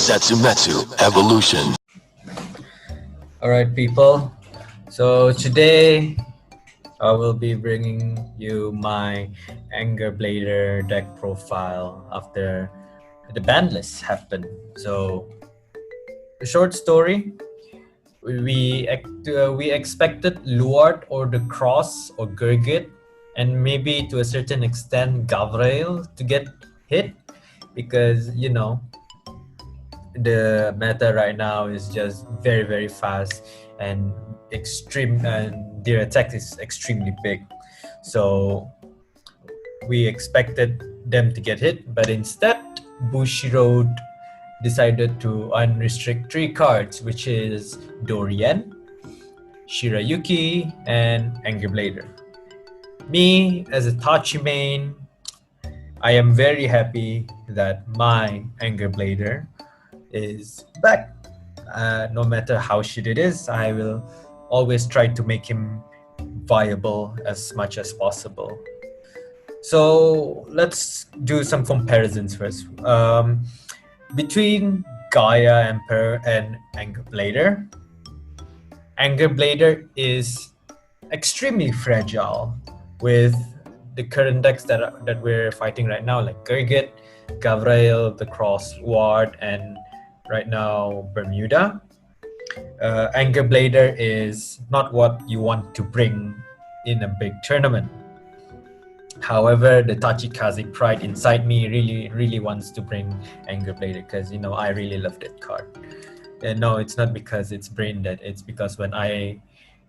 Setsumetsu Evolution. Alright, people. So today I will be bringing you my Angerblader deck profile after the ban list happened. So, a short story. We expected Luard or the Cross or Gurgit, and maybe to a certain extent Gavrail to get hit, because the meta right now is just very fast and extreme, and their attack is extremely big. So we expected them to get hit, but instead Bushiroad decided to unrestrict 3 cards, which is Dorian, Shirayuki, and Angerblader. Me, as a Tachi main, I am very happy that my Angerblader is back. No matter how shit it is, I will always try to make him viable as much as possible. So let's do some comparisons first. Between Gaia Emperor and Angerblader, Angerblader is extremely fragile with the current decks that we're fighting right now, like Gurgit, Gavrail, the Cross Ward, and right now Bermuda. Angerblader is not what you want to bring in a big tournament. However, the Tachikaze pride inside me really wants to bring Angerblader, because I really love that card. And no, it's not because it's brain dead. It's because when I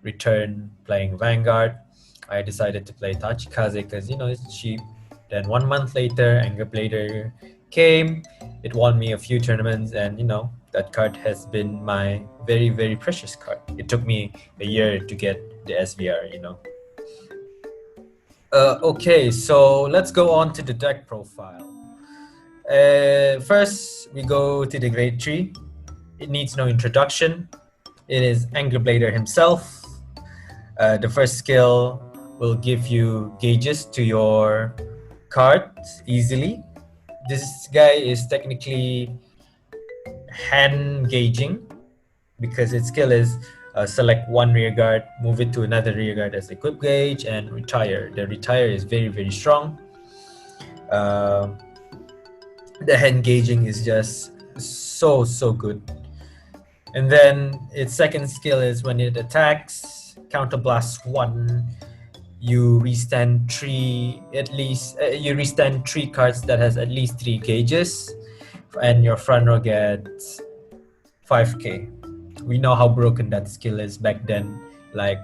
returned playing Vanguard, I decided to play Tachikaze because it's cheap. Then 1 month later, Angerblader came. It won me a few tournaments, and that card has been my very precious card. It took me a year to get the SVR. Okay, so let's go on to the deck profile. First, we go to the grade 3. It needs no introduction. It is Angerblader himself. The first skill will give you gauges to your cards easily. This guy is technically hand gauging, because its skill is select 1 rear guard, move it to another rear guard as equip gauge, and retire. The retire is very strong. The hand gauging is just so good. And then its second skill is when it attacks, counterblast 1, you restand 3 cards that has at least 3 gauges, and your front row gets 5k. We know how broken that skill is back then. Like,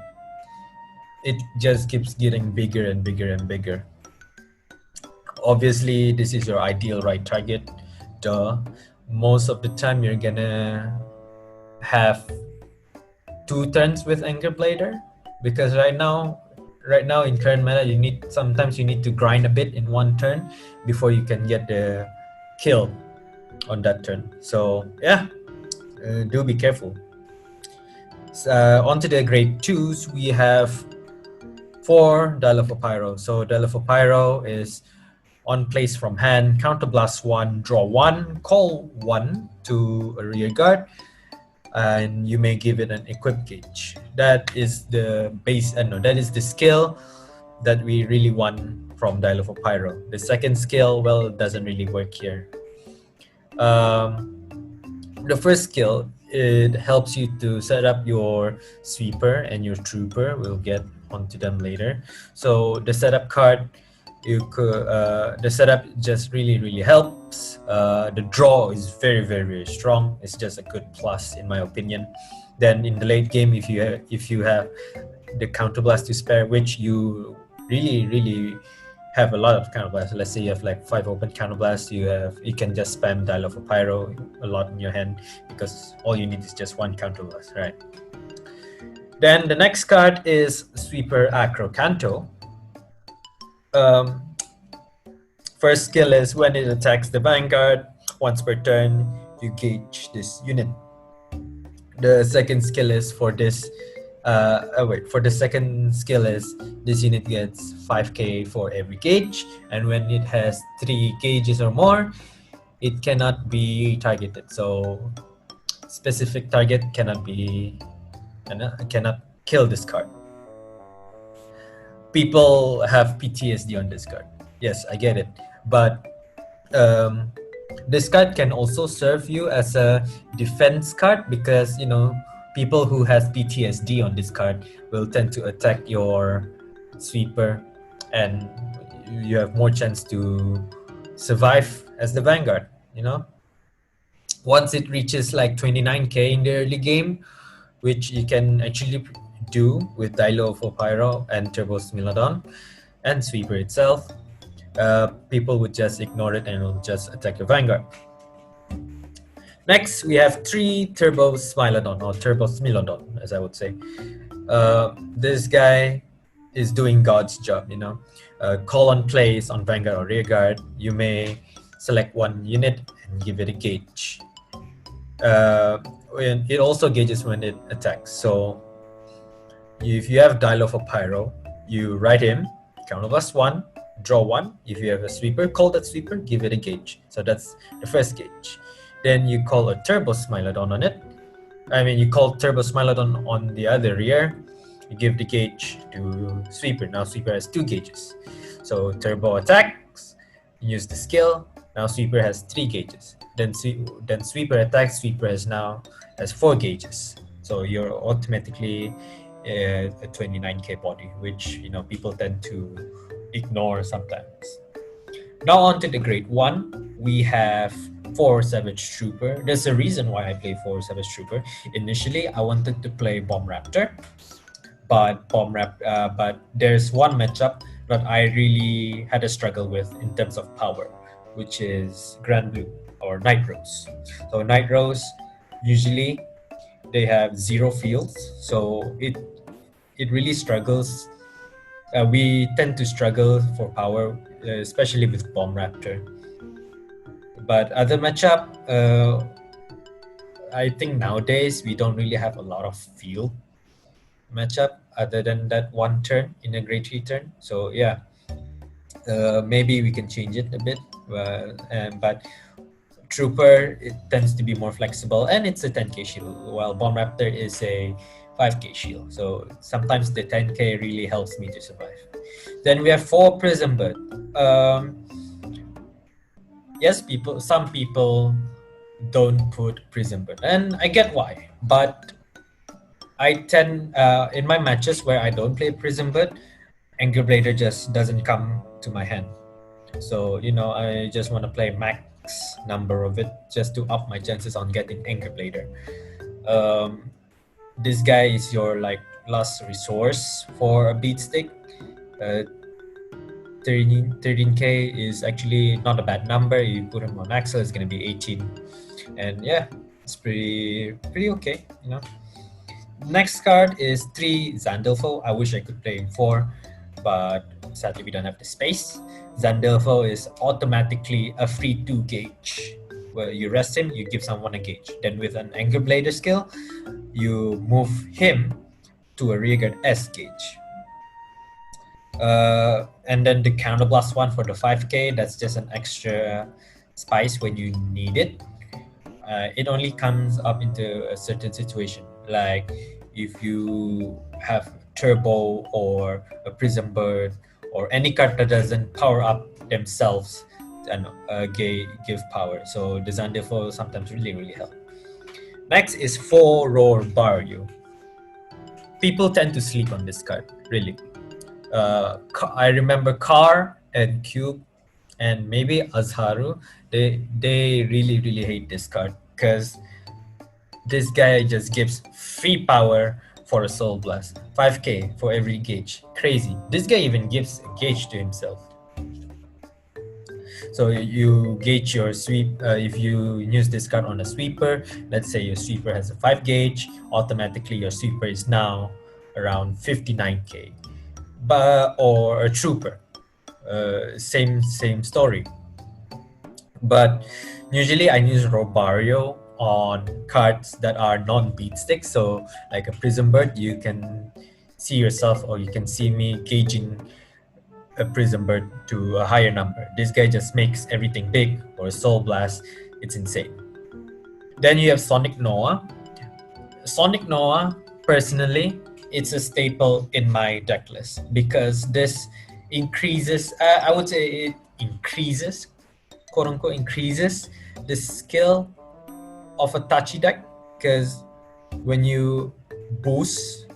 it just keeps getting bigger and bigger. Obviously, this is your ideal right target. Duh. Most of the time, you're gonna have 2 turns with Angerblader, because right now in current meta, sometimes you need to grind a bit in 1 turn before you can get the kill on that turn. So yeah, do be careful. Onto the grade 2s, we have 4 Zandalfo Pyro. So Zandalfo Pyro is on place from hand, counterblast 1, draw 1, call 1 to a rear guard, and you may give it an equip gauge. That is the base. That is the skill that we really want from Zandalfo Pyro. The second skill, well, doesn't really work here. The first skill, it helps you to set up your sweeper and your trooper. We'll get onto them later. So the setup card, the setup just really helps. The draw is very strong. It's just a good plus in my opinion. Then in the late game, if you have the counterblast to spare, which you really have a lot of counterblasts. Let's say you have like 5 open counterblasts, you can just spam Zandalfo Pyro a lot in your hand, because all you need is just 1 counterblast, right? Then the next card is Sweeper Acro Canto. First skill is when it attacks the Vanguard, once per turn, you gauge this unit. The second skill is for this the second skill is this unit gets 5k for every gauge, and when it has 3 gauges or more, it cannot be targeted. So specific target cannot kill this card. People have PTSD on this card. Yes, I get it, but this card can also serve you as a defense card, because people who has PTSD on this card will tend to attack your sweeper, and you have more chance to survive as the vanguard. Once it reaches like 29k in the early game, which you can actually do with Zandalfo, Pyro, and Turbosmilodon, and sweeper itself, people would just ignore it and will just attack your vanguard. Next, we have 3 Turbosmilodon, or Turbosmilodon, as I would say. This guy is doing God's job. Call on place on vanguard or rearguard. You may select one unit and give it a gauge. It also gauges when it attacks. So if you have Zandalfo Pyro, you write him, counter +1, draw 1. If you have a sweeper, call that sweeper, give it a gauge. So that's the first gauge. Then you call a Turbosmilodon on it. You call Turbosmilodon on the other rear. You give the gauge to sweeper. Now sweeper has 2 gauges. So turbo attacks, use the skill. Now sweeper has 3 gauges. Then sweeper attacks. Sweeper has 4 gauges. So you're automatically a 29k body, which people tend to ignore sometimes. Now on to the grade 1. We have 4 Savage Trooper. There's a reason why I play 4 Savage Trooper. Initially, I wanted to play Bomb Raptor, but there's one matchup that I really had a struggle with in terms of power, which is Grand Blue or Night Rose. So Night Rose, usually they have 0 fields, so it really struggles. We tend to struggle for power, especially with Bomb Raptor. But other matchup, I think nowadays we don't really have a lot of field matchup other than that one turn in a grade 3 turn. So yeah, maybe we can change it a bit. But Trooper, it tends to be more flexible, and it's a 10k shield, while Bomb Raptor is a 5k shield. So sometimes the 10k really helps me to survive. Then we have 4 Prism Bird. Yes, some people don't put Prism Bird, and I get why. But I tend, in my matches where I don't play Prism Bird, Angerblader just doesn't come to my hand. So I just want to play max number of it just to up my chances on getting Angerblader. This guy is your last resource for a beat stick. 13k is actually not a bad number. You put him on Axel, it's gonna be 18, and yeah, it's pretty okay. Next card is 3 Zandalfo. I wish I could play in 4, but sadly we don't have the space. Zandalfo is automatically a free 2 gauge. Where you rest him, you give someone a gauge. Then with an Angerblader skill, you move him to a rearguard S gauge. And then the counter +1 for the 5k, that's just an extra spice when you need it. It only comes up into a certain situation, like if you have Turbo or a Prism Bird or any card that doesn't power up themselves and give power. So the Zandalfo sometimes really help. Next is 4 Roar Barrio. People tend to sleep on this card, really. I remember Car and Cube and maybe Azharu, they really hate this card, because this guy just gives free power for a Soul Blast. 5k for every gauge. Crazy. This guy even gives a gauge to himself. So you gauge your sweep. If you use this card on a sweeper, let's say your sweeper has a 5 gauge, automatically your sweeper is now around 59k. Or a trooper, same story. But usually I use Robario on cards that are non-beat sticks. So like a Prism Bird, you can see yourself, or you can see me gauging a Prism Bird to a higher number. This guy just makes everything big, or a Soul Blast. It's insane. Then you have Sonic Noah. Sonic Noah, personally, it's a staple in my deck list because this increases, I would say it increases, quote unquote, increases the skill of a touchy deck, because when you boost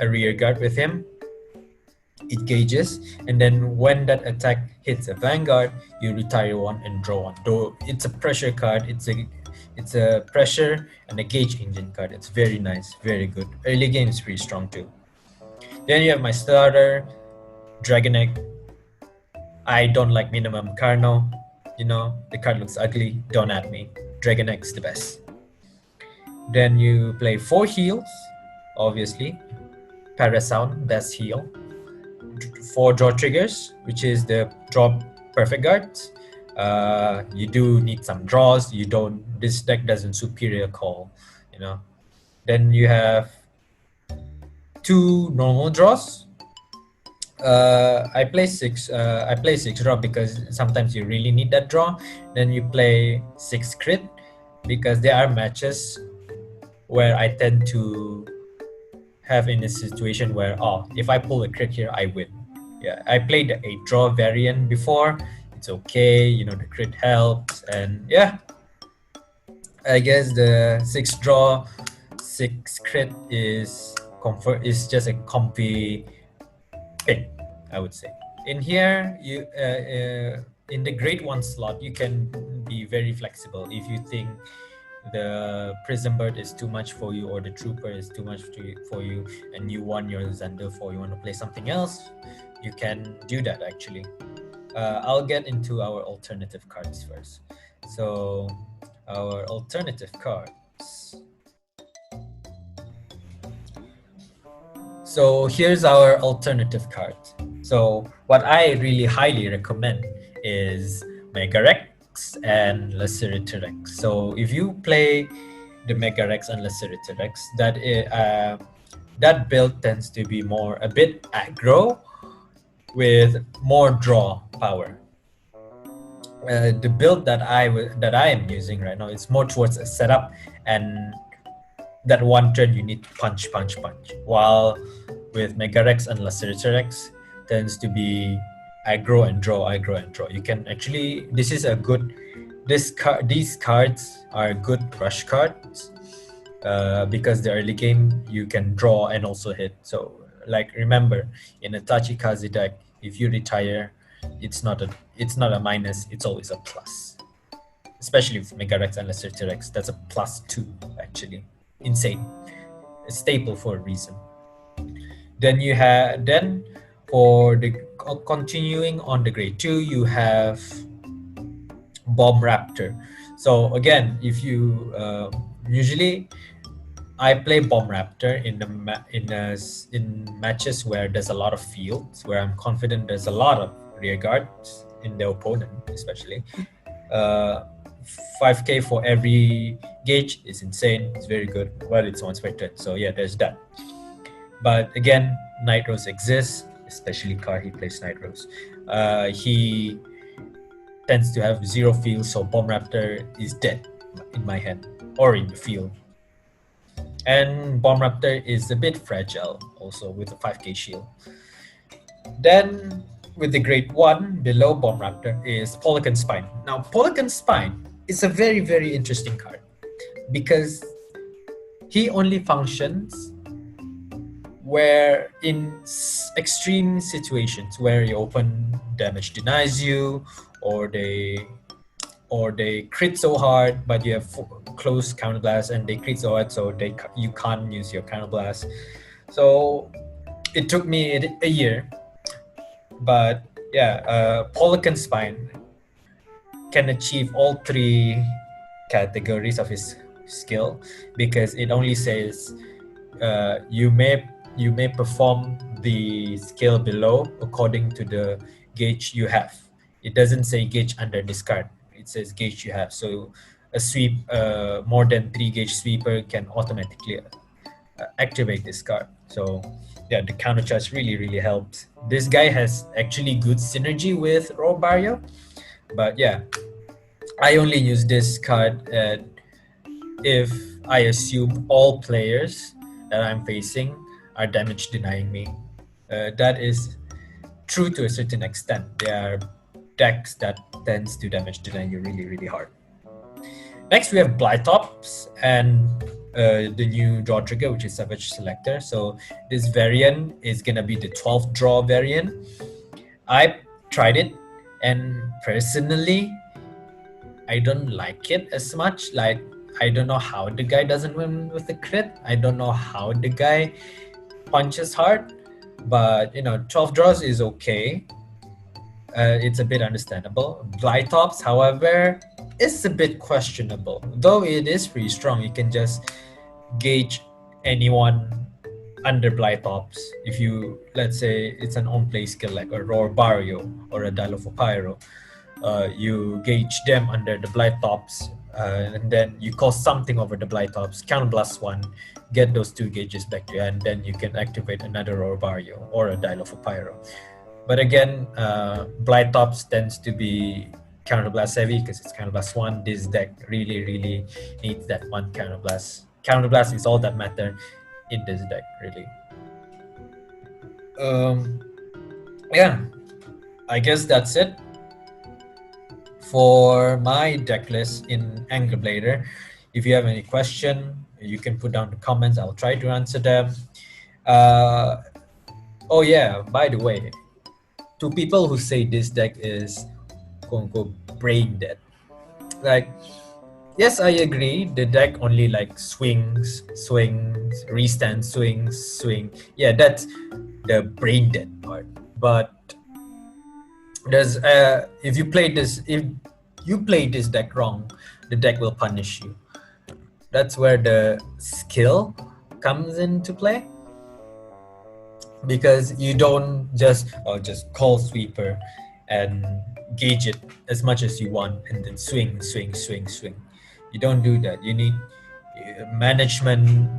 a rear guard with him, it gauges, and then when that attack hits a vanguard, you retire one and draw one. Though it's a pressure card, it's a pressure and a gauge engine card. It's very nice, very good. Early game is pretty strong too. Then you have my starter, Dragon Egg. I don't like minimum Carno. You know, the card looks ugly. Don't at me. Dragon Egg's the best. Then you play 4 heals, obviously. Parasound, best heal. 4 draw triggers, which is the draw perfect guards. You do need some draws. You don't. This deck doesn't superior call, you know. Then you have 2 normal draws. I play 6. I play 6 draw because sometimes you really need that draw. Then you play 6 crit because there are matches where I tend to have in a situation where, oh, if I pull a crit here, I win. Yeah, I played the 8 draw variant before. It's okay, you know, the crit helps, and yeah, I guess the 6 draw, 6 crit is just a comfy pick, I would say. In here, you in the grade 1 slot, you can be very flexible. If you think the Prism Bird is too much for you, or the Trooper is too much for you, and you want your Zandalfo, you want to play something else, you can do that actually. I'll get into our alternative cards first. So our alternative cards. So here's our alternative card. So what I really highly recommend is Mega Rex and Laceratorex. So if you play the Mega Rex and Laceratorex, that build tends to be a bit aggro with more draw power. The build that I am using right now is more towards a setup, and that one turn you need to punch. While with Mega Rex and Laceratorex tends to be aggro and draw. You can actually, these cards are good rush cards because the early game you can draw and also hit. So like, remember, in a Tachikaze deck, if you retire, it's not a minus, it's always a plus. Especially with Mega Rex and Laceratorex, that's a +2 actually. Insane. A staple for a reason. Then for the continuing on the grade 2, you have Bomb Raptor. So again, if you usually I play Bomb Raptor in matches where there's a lot of fields, where I'm confident there's a lot of rear guards in the opponent, especially. 5k for every gauge is insane. It's very good. Well, it's once per turn, so yeah, there's that. But again, Night Rose exists, especially Car. He plays Night Rose. He tends to have 0 field, so Bomb Raptor is dead in my hand or in the field. And Bomb Raptor is a bit fragile also with a 5k shield. Then with the grade 1 below Bomb Raptor is Polygon Spine. Now Polygon Spine is a very, very interesting card because he only functions where in extreme situations where your open damage denies you, or they crit so hard but you have close counterblast, and they crit so hard so you can't use your counterblast. So it took me a year, but yeah, Polygon Spine can achieve all 3 categories of his skill, because it only says you may perform the skill below according to the gauge you have. It doesn't say gauge under this card. It says gauge you have. So a sweep, more than 3 gauge sweeper can automatically activate this card. So yeah, the counter charge really helps. This guy has actually good synergy with Robario, but yeah, I only use this card if I assume all players that I'm facing are damage denying me. That is true to a certain extent. There are decks that tends to damage deny you really hard. Next, we have Blytops and the new draw trigger, which is Savage Selector. So this variant is gonna be the 12th draw variant. I tried it, and personally, I don't like it as much. Like, I don't know how the guy doesn't win with the crit. I don't know how the guy punches hard, but 12 draws is okay. It's a bit understandable. Blytops, however, is a bit questionable. Though it is pretty strong, you can just gauge anyone under Blytops. If you, let's say, it's an on-play skill like a Roarbario or a Zandalfo Pyro, you gauge them under the Blytops, and then you call something over the Blytops, count +1, get those 2 gauges back to you, and then you can activate another Roarbario or a Zandalfo Pyro. But again, Blytops tends to be counterblast heavy because it's counterblast 1. This deck really needs that one counterblast. Counterblast is all that matter in this deck, really. Yeah, I guess that's it for my deck list in Angerblader. If you have any question, you can put down the comments. I'll try to answer them. Oh yeah, by the way, to people who say this deck is quote-unquote brain dead, like, yes, I agree, the deck only like swings, restand, swing. Yeah, that's the brain dead part. But there's if you play this deck wrong, the deck will punish you. That's where the skill comes into play, because you don't just call sweeper and gauge it as much as you want and then swing. You don't do that. You need management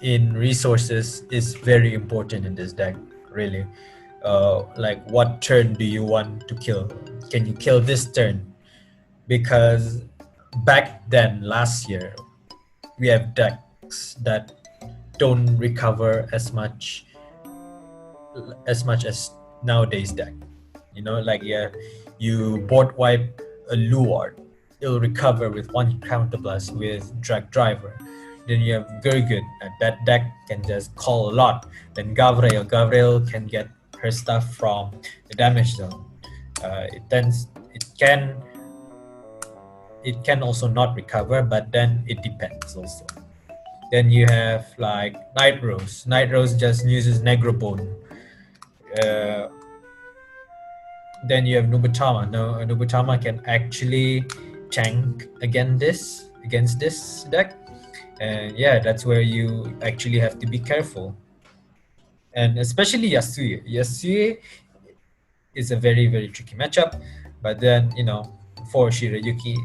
in resources is very important in this deck, really. Like, what turn do you want to kill? Can you kill this turn? Because back then, last year, we have decks that don't recover as much as nowadays deck. Like, yeah, you board wipe a Luard, it'll recover with 1 counterblast with Drag Driver. Then you have Gurgut, and that deck can just call a lot. Then Gabriel can get her stuff from the damage zone. It can also not recover, but then it depends also. Then you have like Night Rose. Night Rose just uses Negrobone. Then you have Nubutama. Nubutama can actually tank against this deck, and yeah, that's where you actually have to be careful. And especially Yasue. Yasue is a very tricky matchup, but then for Shirayuki,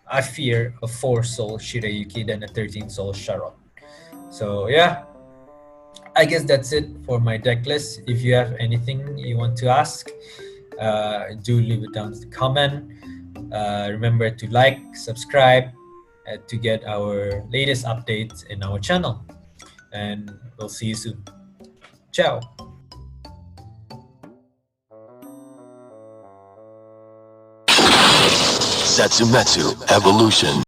I fear a 4-soul Shirayuki than a 13-soul Sharon. So yeah, I guess that's it for my deck list. If you have anything you want to ask, do leave it down in the comment. Remember to like, subscribe to get our latest updates in our channel. And we'll see you soon. Ciao. Setsumetsu Evolution.